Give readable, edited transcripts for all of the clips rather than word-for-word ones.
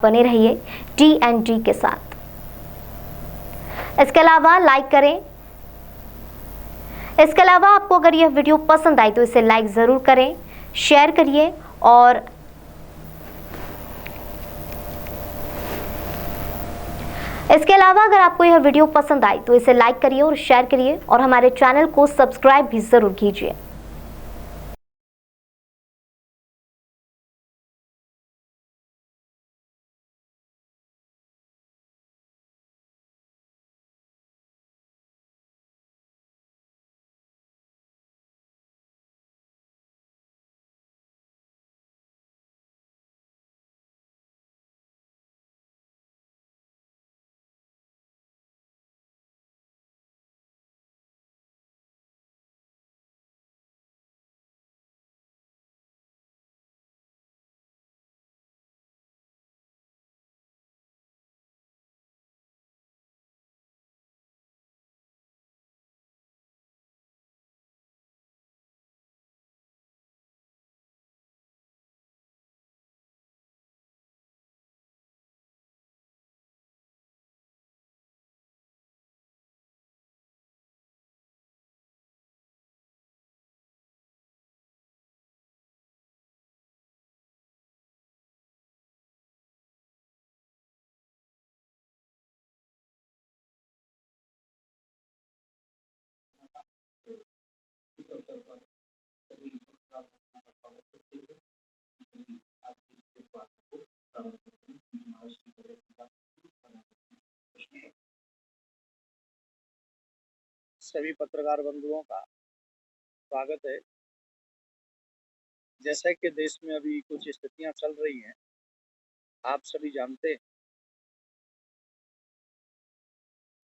बने रहिए TNT के साथ। इसके अलावा लाइक करें। इसके अलावा आपको अगर यह वीडियो पसंद आए तो इसे लाइक जरूर करें, शेयर करिए और इसके अलावा अगर आपको यह वीडियो पसंद आए तो इसे लाइक करिए और शेयर करिए और हमारे चैनल को सब्सक्राइब भी जरूर कीजिए। सभी पत्रकार बंधुओं का स्वागत है। जैसा कि देश में अभी कुछ स्थितियां चल रही हैं, आप सभी जानते हैं।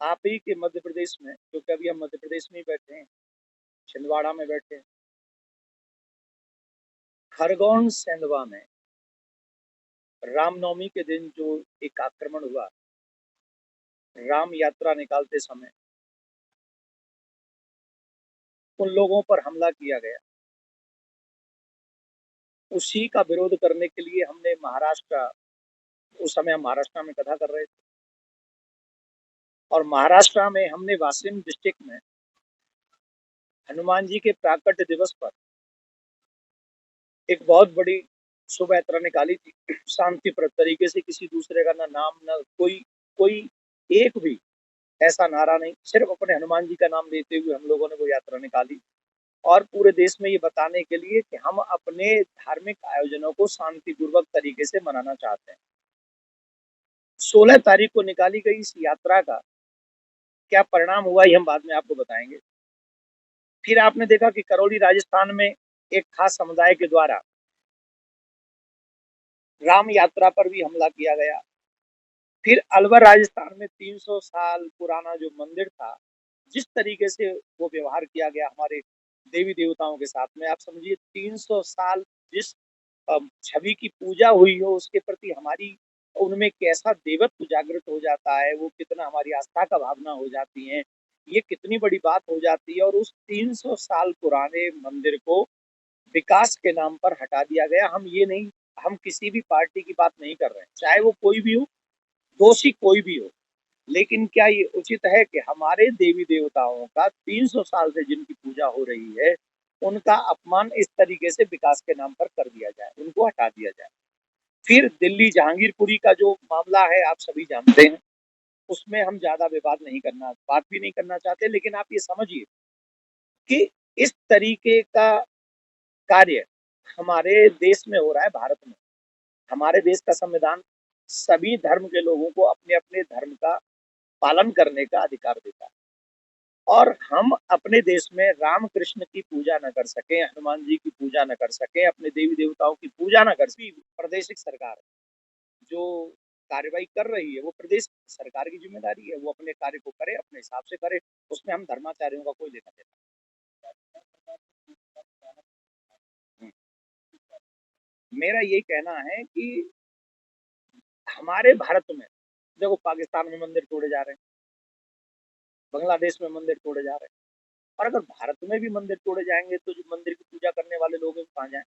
आप ही के मध्य प्रदेश में, क्योंकि अभी हम मध्य प्रदेश में ही बैठे हैं, छिंदवाड़ा में बैठे हैं, खरगोन सेंधवा में रामनवमी के दिन जो एक आक्रमण हुआ, राम यात्रा निकालते समय उन लोगों पर हमला किया गया, उसी का विरोध करने के लिए हमने महाराष्ट्र, उस समय हम महाराष्ट्र में कथा कर रहे थे और महाराष्ट्र में हमने वाशिम डिस्ट्रिक्ट में हनुमान जी के प्राकट्य दिवस पर एक बहुत बड़ी शोभा यात्रा निकाली थी। शांतिप्रद तरीके से, किसी दूसरे का ना नाम ना कोई एक भी ऐसा नारा नहीं, सिर्फ अपने हनुमान जी का नाम लेते हुए हम लोगों ने वो यात्रा निकाली और पूरे देश में ये बताने के लिए कि हम अपने धार्मिक आयोजनों को शांतिपूर्वक तरीके से मनाना चाहते हैं। 16 तारीख को निकाली गई इस यात्रा का क्या परिणाम हुआ ये हम बाद में आपको बताएंगे। फिर आपने देखा कि करौली राजस्थान में एक खास समुदाय के द्वारा राम यात्रा पर भी हमला किया गया। फिर अलवर राजस्थान में 300 साल पुराना जो मंदिर था, जिस तरीके से वो व्यवहार किया गया हमारे देवी देवताओं के साथ में, आप समझिए 300 साल जिस छवि की पूजा हुई हो उसके प्रति हमारी उनमें कैसा देवत्व जागृत हो जाता है, वो कितना हमारी आस्था का भावना हो जाती है, ये कितनी बड़ी बात हो जाती है। और उस 300 साल पुराने मंदिर को विकास के नाम पर हटा दिया गया। हम किसी भी पार्टी की बात नहीं कर रहे हैं, चाहे वो कोई भी हो, दोषी कोई भी हो, लेकिन क्या ये उचित है कि हमारे देवी देवताओं का 300 साल से जिनकी पूजा हो रही है, उनका अपमान इस तरीके से विकास के नाम पर कर दिया जाए, उनको हटा दिया जाए। फिर दिल्ली जहांगीरपुरी का जो मामला है, आप सभी जानते हैं, उसमें हम ज्यादा बात भी नहीं करना चाहते, लेकिन आप ये समझिए कि इस तरीके का कार्य हमारे देश में हो रहा है। भारत में हमारे देश का संविधान सभी धर्म के लोगों को अपने अपने धर्म का पालन करने का अधिकार देता है और हम अपने देश में राम कृष्ण की पूजा न कर सके, हनुमान जी की पूजा न कर सके, अपने देवी देवताओं की पूजा न कर सके। प्रादेशिक सरकार जो कार्रवाई कर रही है वो प्रदेश सरकार की जिम्मेदारी है, वो अपने कार्य को करे, अपने हिसाब से करे, उसमें हम धर्माचार्यों का कोई लेना देना। मेरा यही कहना है कि हमारे भारत में देखो, पाकिस्तान में मंदिर तोड़े जा रहे हैं, बांग्लादेश में मंदिर तोड़े जा रहे हैं, और अगर भारत में भी मंदिर तोड़े जाएंगे तो जो मंदिर की पूजा करने वाले लोग हैं वो कहाँ जाएं?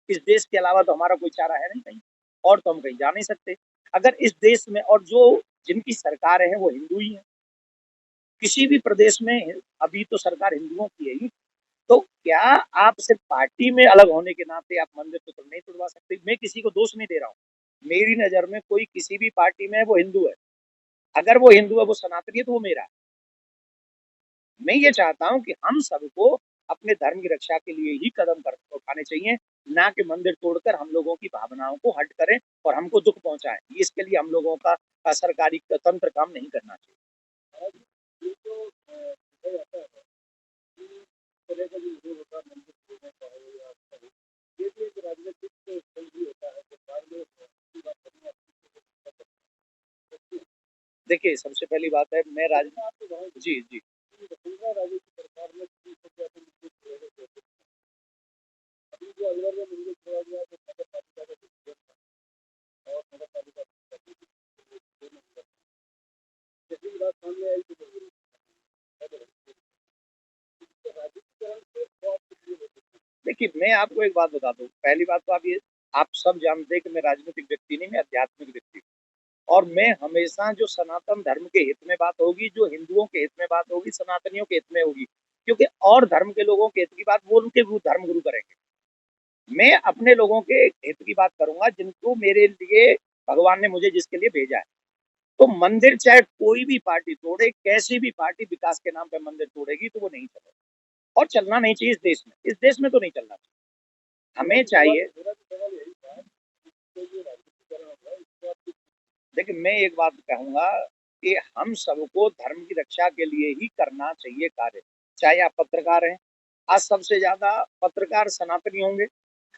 इस देश के अलावा तो हमारा कोई चारा है नहीं कहीं, और तो हम कहीं जा नहीं सकते। अगर इस देश में और जो जिनकी सरकारें हैं वो हिंदू ही हैं, किसी भी प्रदेश में अभी तो सरकार हिंदुओं की है ही, तो क्या आप सिर्फ पार्टी में अलग होने के नाते आप मंदिर तो नहीं तोड़वा सकते? मैं किसी को दोष नहीं दे रहा हूँ, मेरी नजर में कोई किसी भी पार्टी में है वो हिंदू है, अगर वो हिंदू है वो सनातनी है तो वो मेरा है। मैं ये चाहता हूँ कि हम सबको अपने धर्म की रक्षा के लिए ही कदम उठाने चाहिए, ना कि मंदिर तोड़कर हम लोगों की भावनाओं को हट करें और हमको दुख पहुंचाएं। इसके लिए हम लोगों का सरकारी तंत्र काम नहीं करना चाहिए। देखिए, सबसे पहली बात है मैं राज जी, जी। देखिए, मैं आपको एक बात बता दूँ, पहली बात तो आप सब जानते हैं कि मैं राजनीतिक व्यक्ति नहीं, मैं आध्यात्मिक व्यक्ति हूँ और मैं हमेशा जो सनातन धर्म के हित में बात होगी, जो हिंदुओं के हित में बात होगी, सनातनियों के हित में होगी, क्योंकि और धर्म के लोगों के हित की बात वो उनके धर्म गुरु करेंगे। मैं अपने लोगों के हित की बात करूँगा जिनको मेरे लिए भगवान ने मुझे जिसके लिए भेजा है। तो मंदिर चाहे कोई भी पार्टी तोड़े, कैसी भी पार्टी विकास के नाम पे मंदिर तोड़ेगी तो वो नहीं चलेगा और चलना नहीं चाहिए इस देश में तो नहीं चलना चाहिए। हमें चाहिए देखिए, मैं एक बात कहूँगा कि हम सबको धर्म की रक्षा के लिए ही करना चाहिए कार्य, चाहे आप पत्रकार हैं, आज सबसे ज़्यादा पत्रकार सनातनी होंगे,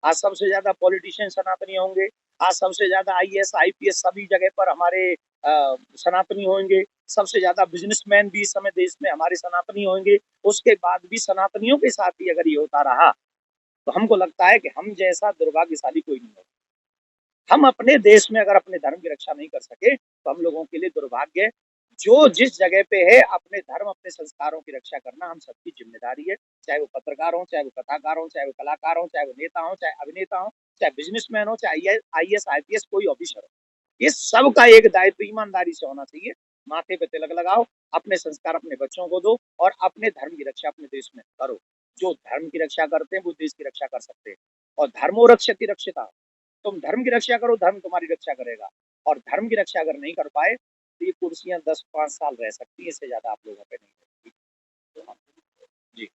आज सबसे ज़्यादा पॉलिटिशियन सनातनी होंगे, आज सबसे ज़्यादा आईएएस, आईपीएस सभी जगह पर हमारे सनातनी होंगे, सबसे ज़्यादा बिज़नेसमैन भी इस समय देश में हमारे सनातनी होंगे, उसके बाद भी सनातनियों के साथ ही अगर ये होता रहा, तो हमको लगता है कि हम जैसा दुर्भाग्यशाली कोई नहीं होगा। हम अपने देश में अगर अपने धर्म की रक्षा नहीं कर सके तो हम लोगों के लिए दुर्भाग्य है। जो जिस जगह पे है अपने धर्म अपने संस्कारों की रक्षा करना हम सबकी जिम्मेदारी है, चाहे वो पत्रकार हो, चाहे वो कथाकार हो, चाहे वो कलाकार हो, चाहे वो नेता हो, चाहे अभिनेता हो, चाहे बिजनेसमैन हो, चाहे आईएएस आईपीएस कोई ऑफिसर हो, इस सब का एक दायित्व ईमानदारी से होना चाहिए। माथे पे तिलक लगाओ, अपने संस्कार अपने बच्चों को दो और अपने धर्म की रक्षा अपने देश में करो। जो धर्म की रक्षा करते हैं वो देश की रक्षा कर सकते हैं और धर्मो रक्षति रक्षिता। तुम धर्म की रक्षा करो, धर्म तुम्हारी रक्षा करेगा और धर्म की रक्षा अगर नहीं कर पाए तो ये कुर्सियां 10-5 साल रह सकती है, इससे ज्यादा आप लोगों पे नहीं रहती। तो हम जी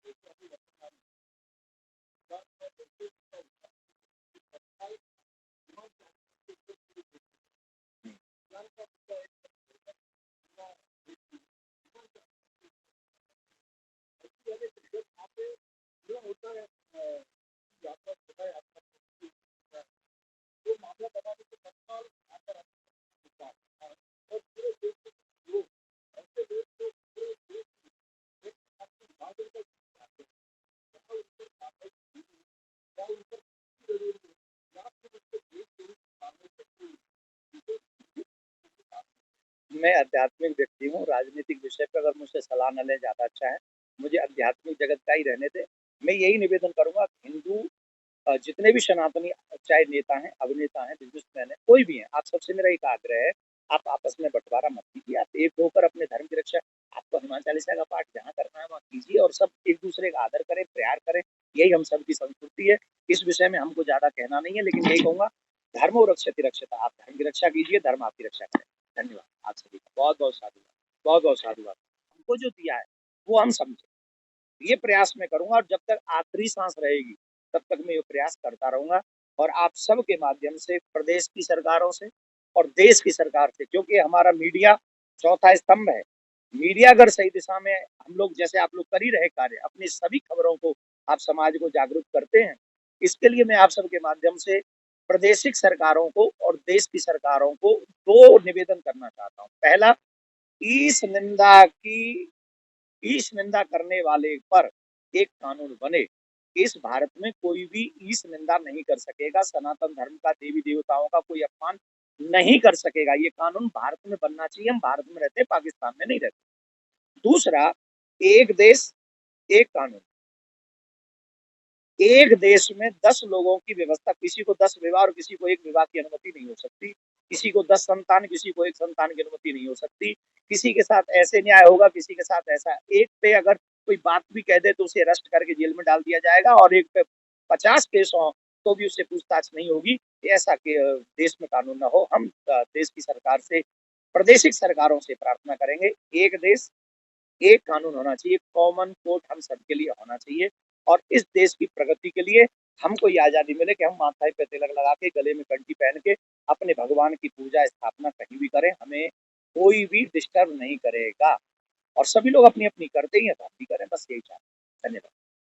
मैं आध्यात्मिक व्यक्ति हूँ, राजनीतिक विषय पर अगर मुझसे सलाह न लें ज़्यादा अच्छा है। मुझे आध्यात्मिक जगत का ही रहने दें। मैं यही निवेदन करूँगा कि हिंदू जितने भी सनातनी चाहे नेता हैं, अभिनेता हैं, बिज़नेसमैन हैं, कोई भी हैं, आप सबसे मेरा एक आग्रह है, आप आपस में बँटवारा मत कीजिए, आप एक होकर अपने धर्म की रक्षा आपको हनुमान चालीसा का पाठ जहाँ करना है वहाँ कीजिए और सब एक-दूसरे का आदर करें, प्यार करें, यही हम सबकी संस्कृति है। इस विषय में हमको ज़्यादा कहना नहीं है, लेकिन यही कहूँगा, धर्मो रक्षति रक्षिता, आप धर्म की रक्षा कीजिए, धर्म आपकी रक्षा करें। धन्यवाद आप सभी का, बहुत-बहुत साधुवाद, बहुत-बहुत साधुवाद। हमको जो दिया है, वो हम समझें। ये प्रयास मैं करूँगा और जब तक आखिरी सांस रहेगी, तब तक मैं ये प्रयास करता रहूँगा और आप सबके माध्यम से प्रदेश की सरकारों से और देश की सरकार से, क्योंकि हमारा मीडिया चौथा स्तंभ है। मीडिया अगर सही दिशा में हम लोग जैसे आप लोग कर ही रहे कार्य, अपनी सभी खबरों को आप समाज को जागरूक करते हैं, इसके लिए मैं आप सबके माध्यम से प्रादेशिक सरकारों को और देश की सरकारों को 2 निवेदन करना चाहता हूँ। पहला, ईश निंदा की ईश निंदा करने वाले पर एक कानून बने। इस भारत में कोई भी ईश निंदा नहीं कर सकेगा, सनातन धर्म का, देवी देवताओं का कोई अपमान नहीं कर सकेगा। ये कानून भारत में बनना चाहिए। हम भारत में रहते हैं, पाकिस्तान में नहीं रहते। दूसरा, एक देश एक कानून। एक देश में 10 लोगों की व्यवस्था, किसी को 10 विवाह और किसी को 1 विवाह की अनुमति नहीं हो सकती। किसी को 10 संतान, किसी को 1 संतान की अनुमति नहीं हो सकती। किसी के साथ ऐसे न्याय होगा, किसी के साथ ऐसा। एक पे अगर कोई बात भी कह दे तो उसे अरेस्ट करके जेल में डाल दिया जाएगा, और एक पे 50 केस हों तो भी उससे पूछताछ नहीं होगी। ऐसा के देश में कानून ना हो। हम देश की सरकार से, प्रादेशिक सरकारों से प्रार्थना करेंगे, एक देश, एक कानून होना चाहिए, कॉमन कोर्ट हम सबके लिए होना चाहिए, और इस देश की प्रगति के लिए हमको ये आज़ादी मिले कि हम माथे पे तिलक लगा के, गले में कंठी पहन के अपने भगवान की पूजा स्थापना कहीं भी करें, हमें कोई भी डिस्टर्ब नहीं करेगा। और सभी लोग अपनी-अपनी करते ही हैं तो हम भी करें, बस यही चाहते हैं। धन्यवाद।